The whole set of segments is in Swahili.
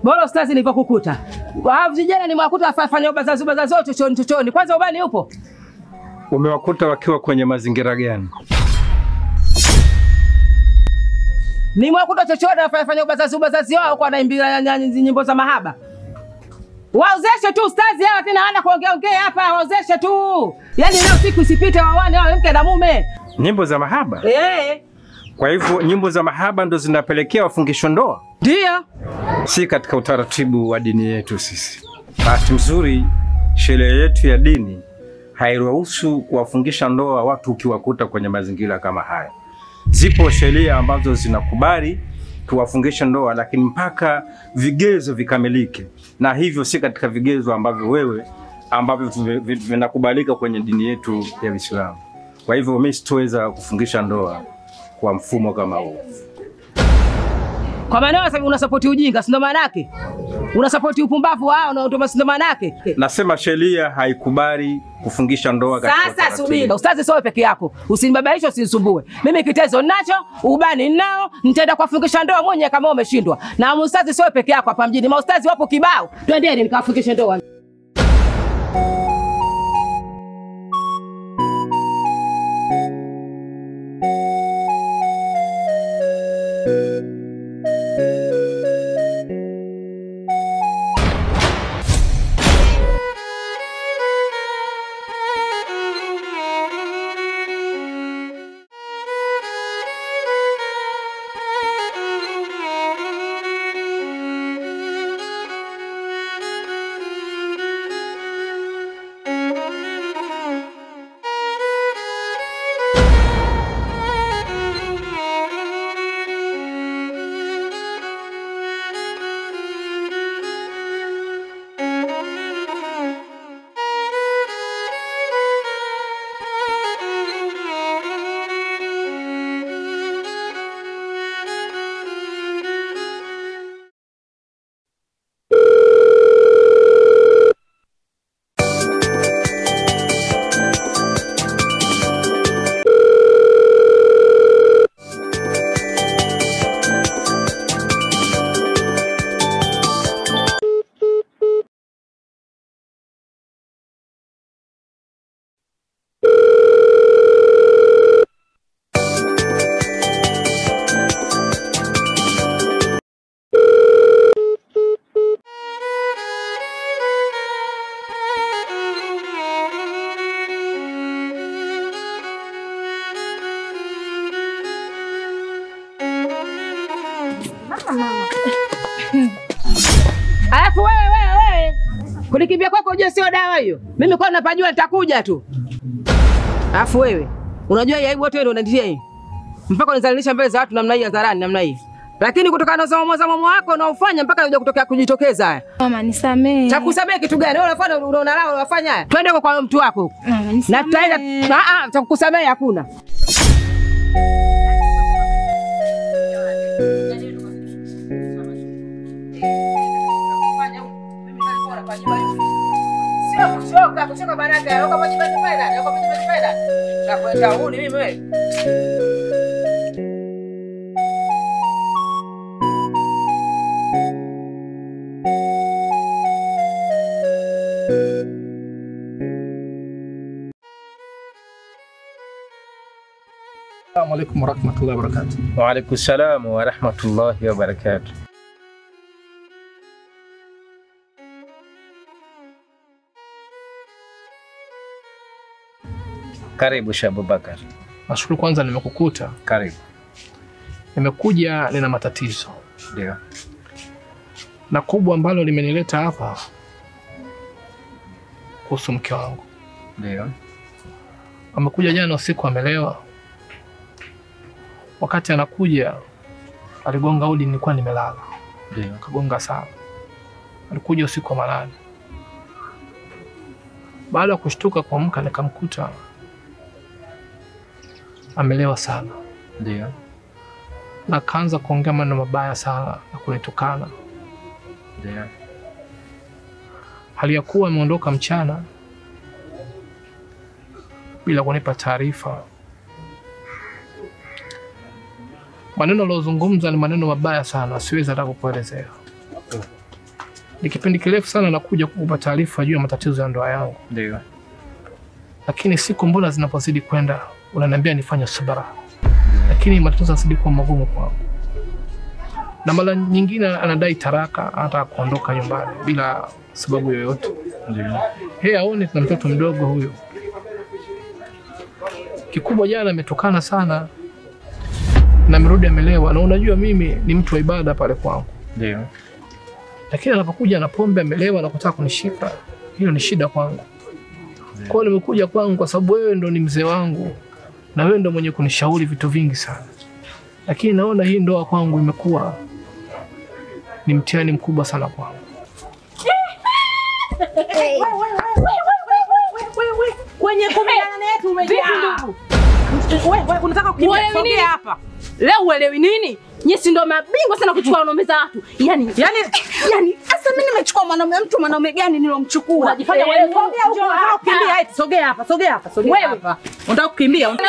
Bora ustazi nilivyokukuta. Vijana nimwakuta afanya ubazazuba zote chochoni. Kwanza ubani upo? Umewakuta wakiwa kwenye mazingira gani? Nimwakuta chochoni afanya ubazazuba wao kwa naimbia nyimbo za mahaba. Waozeshe tu ustazi hawa tena hana kuongea hapa, waozeshe tu. Yaani leo siku isipite waone hao mke na mume. Nyimbo za mahaba? Kwa hivyo nyimbo za mahaba ndo zinapelekea wafungisho ndoa? Ndio. Si katika utaratibu wa dini yetu sisi. Bahati nzuri sheria yetu ya dini hairuhusu kuwafungisha ndoa watu ukiwakuta kwenye mazingira kama haya. Zipo sheria ambazo zinakubali tuwafungisha ndoa, lakini mpaka vigezo vikamilike. Na hivyo si katika vigezo ambavyo vinakubalika kwenye dini yetu ya Uislamu. Kwa hivyo mimi sitoweza kufungisha ndoa kwa mfumo kama huu. Kwa maana sasa unasupport ujinga, si ndo maana yake? Unasupport upumbavu wao na ndo ndo maana yake? Nasema sheria haikubali kufungisha ndoa katika. Sasa subiri, ustazi sio peke yako. Usinibabaishe, usinisumbue. Mimi kitezo ninacho, ubani ninao, nitaenda kufungisha ndoa mwenyewe kama umeshindwa. Na ustazi sio peke yako hapa mjini. Maustazi wapo kibao. Twendeni nikafungishe ndoa. Alafu wewe. Kulikimbia kwako uje sio dawa hiyo. Mimi kwa napajua nitakuja tu. Alafu wewe, unajua aibu wote wewe ndio unanitia hii. Mpaka unizalilisha mbele za watu namna hii hadharani namna hii. Lakini kutokana na mama wako unaofanya mpaka unakuja kutokea kujitokeza haya. Mama nisamee. Chakusamee kitu gani? Wewe unafanya unaona unafanya haya. Twende kwa mtu wako. Na tutaenda chakusamee hakuna. Sio kuchoka baraka, uko kwenye faida. Na kwenda huni mimi wewe. Assalamu alaykum wa rahmatullahi wa barakatuh. Wa alaykum salam wa rahmatullahi wa barakatuh. Karibu Sheikh Abubakar. Nashukuru kwanza nimekukuta. Karibu. Nimekuja nina matatizo. Ndio. Na kubwa ambalo limenileta hapa kuhusu mke wangu. Ndio. Amekuja jana usiku amelewa. Wakati anakuja aligonga udi nilikuwa nimelala. Ndio. Kagonga sana. Alikuja usiku wa manane. Baada ya kushtuka kuamka nikamkuta amelewa sana. Ndio. Na kaanza kuongea maneno mabaya sana na kunitukana. Ndio. Hali ya kuwa ameondoka mchana bila kunipa taarifa. Maneno aliyozungumza ni maneno mabaya sana, siwezi hata kukuelezea. Ni kipindi kirefu sana nakuja kukupa taarifa juu ya matatizo ya ndoa yangu. Ndio. Lakini siku mbona zinapozidi kwenda unaniambia nifanye subira. Lakini matatizo yanazidi kuwa magumu kwangu. Na mara nyingine anadai taraka hata kuondoka nyumbani bila sababu yoyote. Ndio. Yeye aone tuna mtoto mdogo huyo. Kikubwa jana ametokana sana na amerudi amelewa, na unajua mimi ni mtu wa ibada pale kwangu. Ndio. Lakini anapokuja na pombe amelewa na kutaka kunishika, hiyo ni shida kwangu. Kwa hiyo nimekuja kwangu kwa sababu wewe ndo ni mzee wangu na wewe ndo mwenye kunishauri vitu vingi sana. Lakini naona hii ndoa kwangu imekuwa ni mtihani mkubwa sana kwangu. Kwenye 18 yetu umejaa. Wewe unataka kukimbia hapa. Leo uelewi nini? Nyinyi ndio mabingwa sana kuchukua wanaume za watu. Yani sasa mimi nimechukua mwanaume gani nilomchukua? Unajifanya wewe sogea hapa, sogea hapa. Unataka kukimbia? Wewe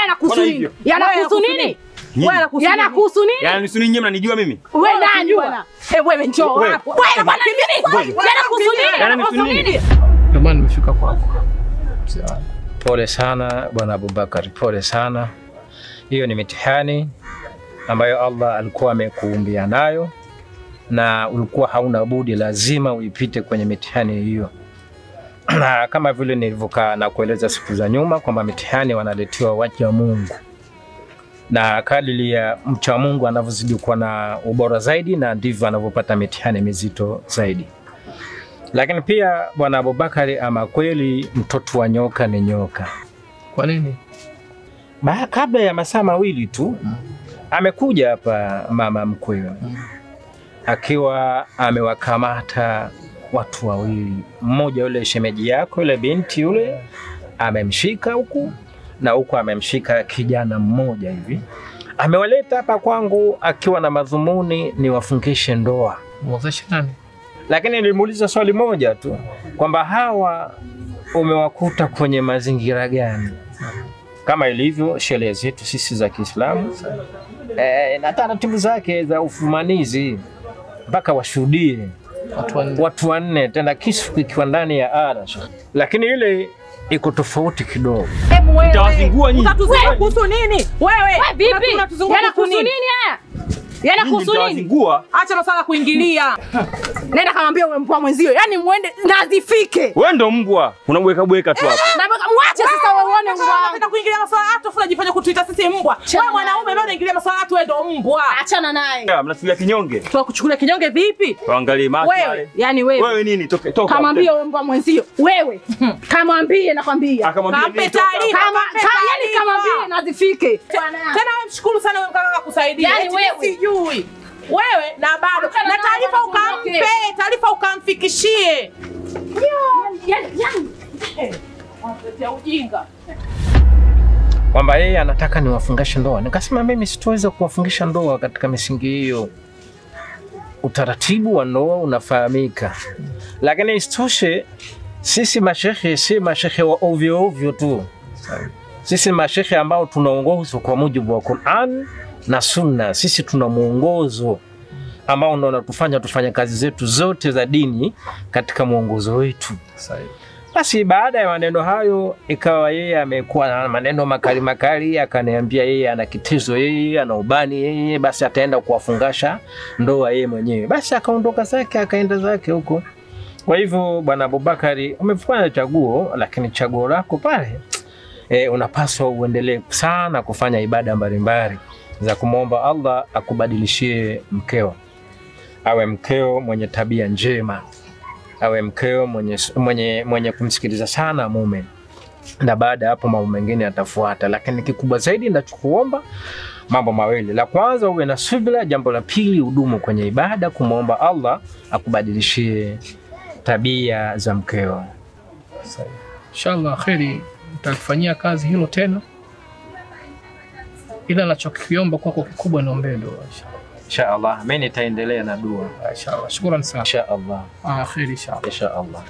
anakuhusu nini? Yanakuhusu nini? Yanakuhusu nini? Yanakuhusu nini? Mnanijua mimi? Wewe nani bwana? Wewe njoo hapo. Wewe bwana nini? Yanakuhusu nini? Ndio maana nimefika kwako. Pole sana Bwana Abubakar, pole sana. Hiyo ni mitihani ambayo Allah alikuwa amekuumbia nayo na ulikuwa hauna budi, lazima uipite kwenye mitihani hiyo. Na kama vile nilivyokaa na kueleza siku za nyuma kwamba mitihani wanaletewa wacha Mungu. Na kadiri ya mcha Mungu anavyozidi kuwa na ubora zaidi na ndivyo anavyopata mitihani mizito zaidi. Lakini pia Bwana Abubakari, ama kweli mtoto wa nyoka ni nyoka. Kwa nini? Kabla ya masaa mawili tu amekuja hapa mama mkwewe akiwa amewakamata watu wawili. Mmoja yule shemeji yako yule binti yule amemshika huku na huku amemshika kijana mmoja hivi. Amewaleta hapa kwangu akiwa na madhumuni ni wafungishe ndoa. Mwozeshe nani? Lakini nilimuuliza swali moja tu kwamba hawa umewakuta kwenye mazingira gani? Kama ilivyo sheria zetu sisi za Kiislamu na taratibu zake za ufumanizi mpaka washuhudie watu wanne, tena kisu kikiwa ndani ya ara. Lakini ile iko tofauti kidogo. Hebu wewe utawazingua nyinyi. Utatuzungua kuhusu nini? Wewe vipi? Yanakuhusu nini haya? Yanakuhusu nini? Acha masuala kuingilia. Nenda kamwambia wewe mbwa mwenzio. Yaani muende nazifike. Wewe ndo mbwa. Unabweka bweka tu hapa. Na mwache sasa wewe uone mbwa. Unataka kuingilia masuala ya watu afu unajifanya kutuita sisi mbwa. Wewe mwanaume leo unaingilia masuala ya watu, wewe ndo mbwa. Achana naye. Mnasikia kinyonge? Tunakuchukulia kinyonge vipi? Waangalie macho wewe. wale. Yaani wewe. Wewe nini? Toka. Kamwambie wewe mbwa mwenzio. Wewe. Kamwambie nakwambia. Akamwambia yaani kamwambie nazifike. Tena wewe mshukuru sana wewe mkaka kukusaidia. Yaani wewe sijui. Wewe na bado na taarifa ukamfikishie. Watetea ujinga. Kwamba yeye anataka niwafungishe ndoa. Nikasema mimi sitoweza kuwafungisha ndoa katika misingi hiyo. Utaratibu wa ndoa unafahamika. Lakini isitoshe sisi mashehe si mashehe wa ovyo ovyo tu. Sisi mashehe ambao tunaongozwa kwa mujibu wa Qur'an na Sunna. Sisi tuna muongozo ambao ndio unatufanya tufanye kazi zetu zote za dini katika muongozo wetu. Basi baada ya maneno hayo ikawa yeye amekuwa na maneno makali, akaniambia yeye ana kitizo, yeye ana ubani, yeye basi ataenda kuwafungasha ndoa yeye mwenyewe. Basi akaondoka zake akaenda zake huko. Kwa hivyo Bwana Abubakari, umefanya chaguo, lakini chaguo lako pale unapaswa uendelee sana kufanya ibada mbalimbali za kumwomba Allah akubadilishie mkeo. Awe mkeo mwenye tabia njema. Awe mkeo mwenye kumsikiliza sana mume. Na baada hapo mambo mengine yatafuata. Lakini kikubwa zaidi ninachokuomba mambo mawili. La kwanza uwe na subira, jambo la pili udumu kwenye ibada kumwomba Allah akubadilishie tabia za mkeo. Inshallah khairi nitalifanyia kazi hilo tena. Ila nachokiomba kwako kikubwa naombe dua inshallah. Mimi nitaendelea na dua inshallah. Shukrani sana. Inshallah. Khairi inshallah. Inshallah.